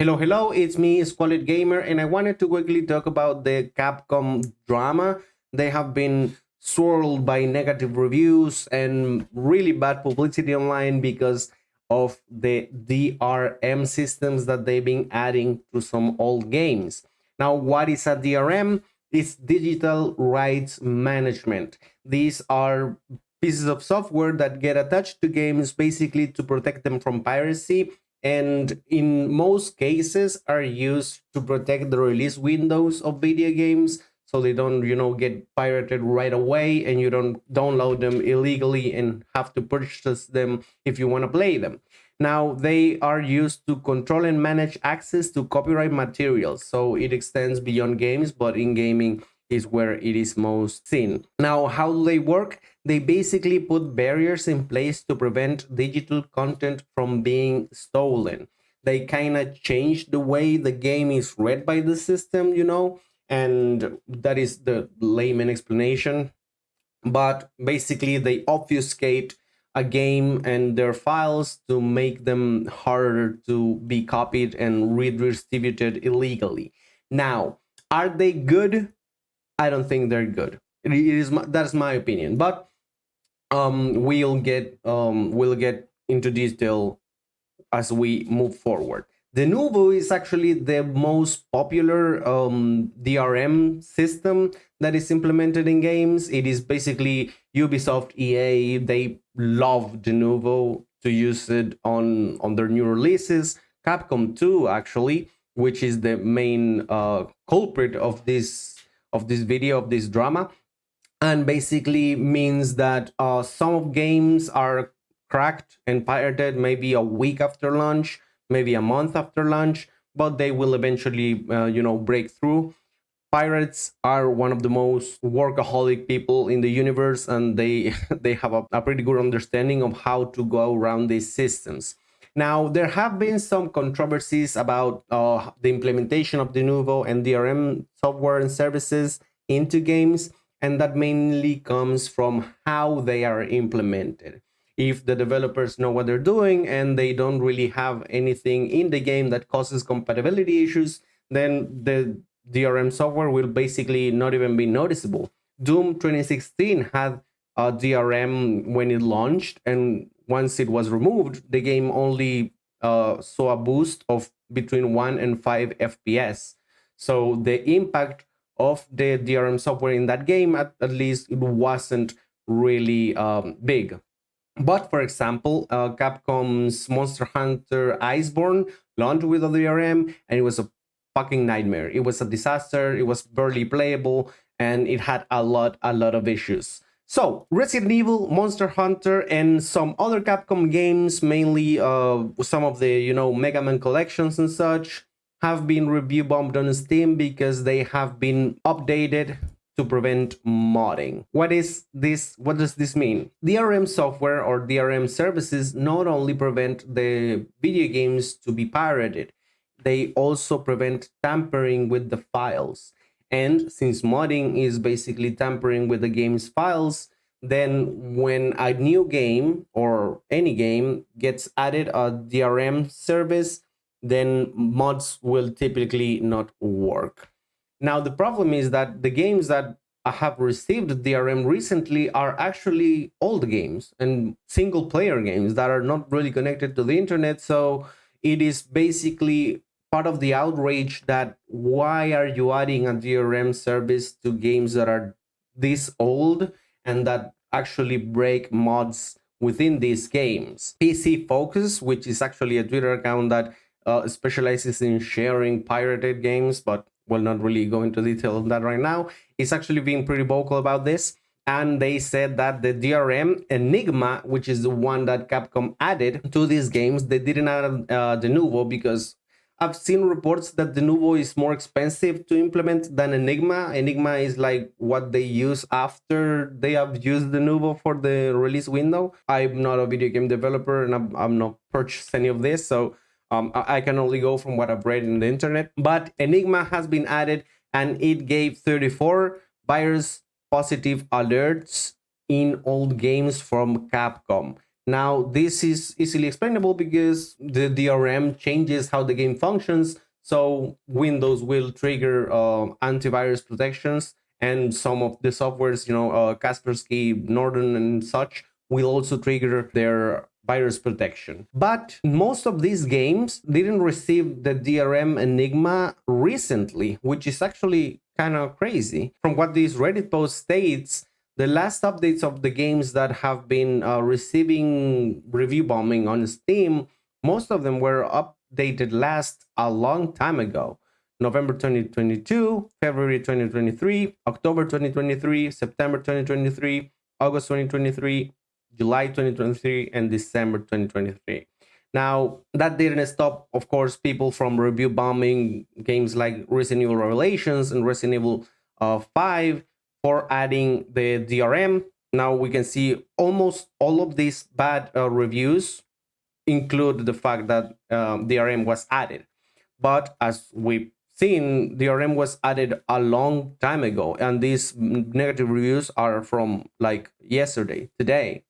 Hello, it's me, Squalid Gamer, and I wanted to quickly talk about the Capcom drama. They have been swirled by negative reviews and really bad publicity online because of the DRM systems that they've been adding to some old games. Now, what is a DRM? It's digital rights management. These are pieces of software that get attached to games basically to protect them from piracy, and in most cases are used to protect the release windows of video games so they don't get pirated right away and you don't download them illegally and have to purchase them if you want to play them. Now they are used to control and manage access to copyright materials, so it extends beyond games, but in gaming is where it is most seen. Now, how do they work? They basically put barriers in place to prevent digital content from being stolen. They kind of change the way the game is read by the system, and that is the layman explanation. But basically, they obfuscate a game and their files to make them harder to be copied and redistributed illegally. Now, are they good? I don't think they're good. That's my opinion. But we'll get into detail as we move forward. The Nuvo is actually the most popular DRM system that is implemented in games. It is basically Ubisoft, EA. They love the Nuvo to use it on their new releases. Capcom too, actually, which is the main culprit of this video, of this drama, and basically means that some games are cracked and pirated maybe a week after launch, maybe a month after launch, but they will eventually break through. Pirates are one of the most workaholic people in the universe, and they they have a pretty good understanding of how to go around these systems. Now, there have been some controversies about the implementation of the Nuvo and DRM software and services into games, and that mainly comes from how they are implemented. If the developers know what they're doing and they don't really have anything in the game that causes compatibility issues, then the DRM software will basically not even be noticeable. Doom 2016 had a DRM when it launched, and once it was removed, the game only saw a boost of between 1 and 5 FPS. So the impact of the DRM software in that game, at least, it wasn't really big. But for example, Capcom's Monster Hunter Iceborne launched with a DRM, and it was a fucking nightmare. It was a disaster. It was barely playable, and it had a lot of issues. So Resident Evil, Monster Hunter, and some other Capcom games, mainly some of the Mega Man collections and such, have been review bombed on Steam because they have been updated to prevent modding. What is this? What does this mean? DRM software or DRM services not only prevent the video games to be pirated, they also prevent tampering with the files. And since modding is basically tampering with the game's files, then when a new game or any game gets added a DRM service, then mods will typically not work. Now, the problem is that the games that have received DRM recently are actually old games and single player games that are not really connected to the internet. So it is basically part of the outrage that why are you adding a DRM service to games that are this old and that actually break mods within these games. PC Focus, which is actually a Twitter account that specializes in sharing pirated games, but will not really go into detail on that right now, is actually being pretty vocal about this. And they said that the DRM Enigma, which is the one that Capcom added to these games, they didn't add the Nuvo because I've seen reports that the Nuvo is more expensive to implement than Enigma. Enigma is like what they use after they have used the Nuvo for the release window. I'm not a video game developer and I'm not purchased any of this, so I can only go from what I've read in the internet. But Enigma has been added, and it gave 34 virus positive alerts in old games from Capcom. Now, this is easily explainable because the DRM changes how the game functions. So Windows will trigger antivirus protections, and some of the softwares, Kaspersky, Norton, and such, will also trigger their virus protection. But most of these games didn't receive the DRM Enigma recently, which is actually kind of crazy. From what this Reddit post states, the last updates of the games that have been receiving review bombing on Steam, most of them were updated last a long time ago. November 2022, February 2023, October 2023, September 2023, August 2023, July 2023, and December 2023. Now, that didn't stop, of course, people from review bombing games like Resident Evil Revelations and Resident Evil 5 for adding the DRM. Now we can see almost all of these bad reviews include the fact that DRM was added. But as we've seen, DRM was added a long time ago, and these negative reviews are from like yesterday, today.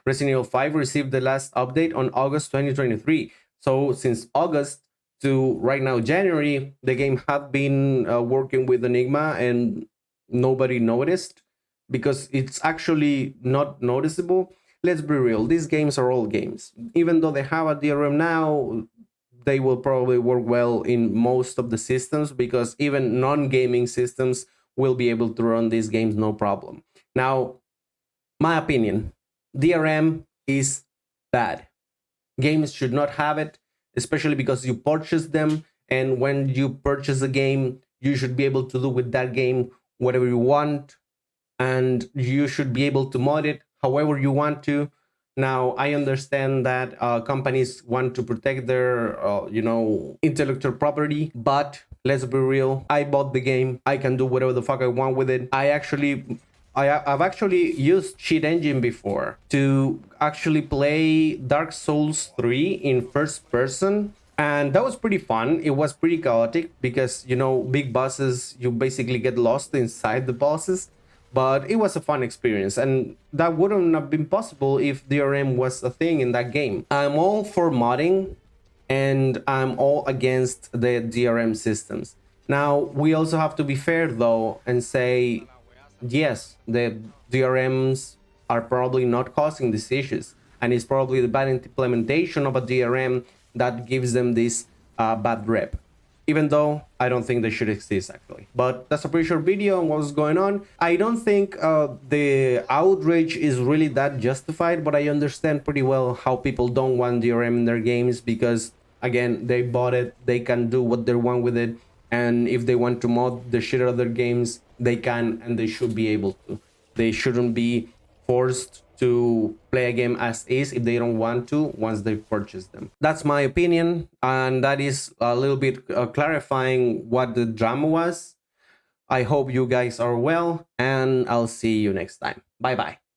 Resident Evil 5 received the last update on August 2023. So since August to right now, January, the game had been working with Enigma and nobody noticed because it's actually not noticeable. Let's be real, these games are old games. Even though they have a DRM now, they will probably work well in most of the systems because even non-gaming systems will be able to run these games no problem. Now, my opinion, DRM is bad. Games should not have it, especially because you purchase them. And when you purchase a game, you should be able to do with that game whatever you want. And you should be able to mod it however you want to. Now, I understand that companies want to protect their, intellectual property, but let's be real. I bought the game. I can do whatever the fuck I want with it. I've actually used Cheat Engine before to actually play Dark Souls 3 in first person. And that was pretty fun. It was pretty chaotic because, big bosses, you basically get lost inside the bosses. But it was a fun experience. And that wouldn't have been possible if DRM was a thing in that game. I'm all for modding and I'm all against the DRM systems. Now, we also have to be fair though and say, yes, the DRMs are probably not causing these issues, and it's probably the bad implementation of a DRM that gives them this bad rep. Even though I don't think they should exist actually. But that's a pretty short video on what's going on. I don't think the outrage is really that justified, but I understand pretty well how people don't want DRM in their games because, again, they bought it, they can do what they want with it, and if they want to mod the shit out of their games, they can and they should be able to. They shouldn't be forced to play a game as is if they don't want to once they purchase them. That's my opinion, and that is a little bit clarifying what the drama was. I hope you guys are well, and I'll see you next time. Bye bye.